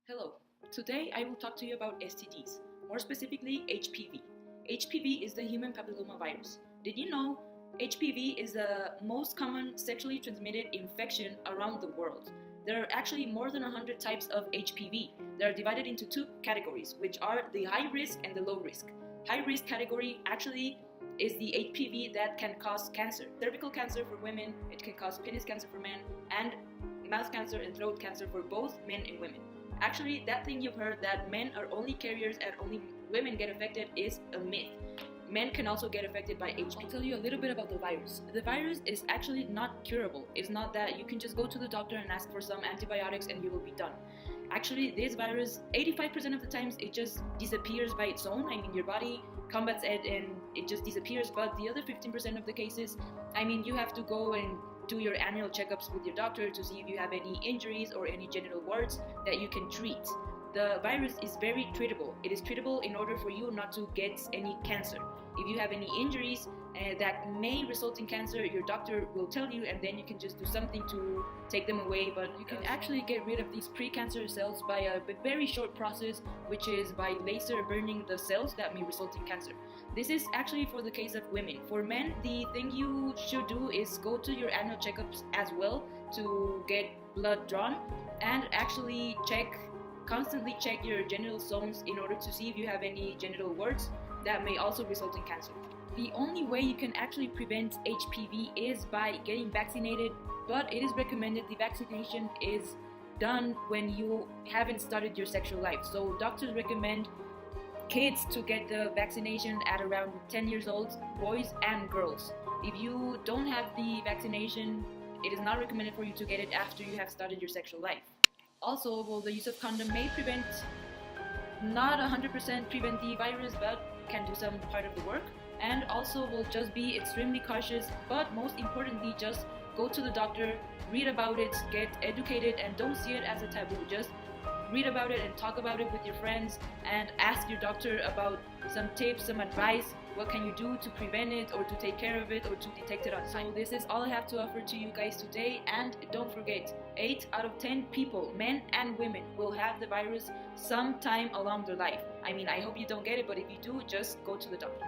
Hello, today I will talk to you about STDs, more specifically HPV. HPV is the human papillomavirus. Did you know HPV is the most common sexually transmitted infection around the world? There are actually more than 100 types of HPV. They are divided into two categories, which are the high risk and the low risk. High risk category actually is the HPV that can cause cancer. Cervical cancer for women, it can cause penis cancer for men, and mouth cancer and throat cancer for both men and women. Actually, that thing you've heard that men are only carriers and only women get affected is a myth. Men can also get affected by HPV. I'll tell you a little bit about the virus. The virus is actually not curable. It's not that you can just go to the doctor and ask for some antibiotics and you will be done. Actually, this virus, 85% of the times, it just disappears by its own. I mean, your body combats it and it just disappears. But the other 15% of the cases, I mean, you have to go and do your annual checkups with your doctor to see if you have any injuries or any genital warts that you can treat. The virus is very treatable. It is treatable in order for you not to get any cancer. If you have any injuries that may result in cancer, your doctor will tell you, and then you can just do something to take them away. But you can actually get rid of these precancerous cells by a very short process, which is by laser burning the cells that may result in cancer. This is actually for the case of women. For men, the thing you should do is go to your annual checkups as well to get blood drawn and actually constantly check your genital zones in order to see if you have any genital warts that may also result in cancer. The only way you can actually prevent HPV is by getting vaccinated, but it is recommended the vaccination is done when you haven't started your sexual life. So doctors recommend kids to get the vaccination at around 10 years old, boys and girls. If you don't have the vaccination, it is not recommended for you to get it after you have started your sexual life. Also, well, the use of condom may prevent, not 100% prevent the virus, but can do some part of the work. And also will just be extremely cautious, but most importantly, just go to the doctor, read about it, get educated, and don't see it as a taboo. Just read about it and talk about it with your friends and ask your doctor about some tips, some advice. What can you do to prevent it or to take care of it or to detect it on time? So this is all I have to offer to you guys today, and don't forget, 8 out of 10 people, men and women, will have the virus sometime along their life. I mean, I hope you don't get it, but if you do, just go to the doctor.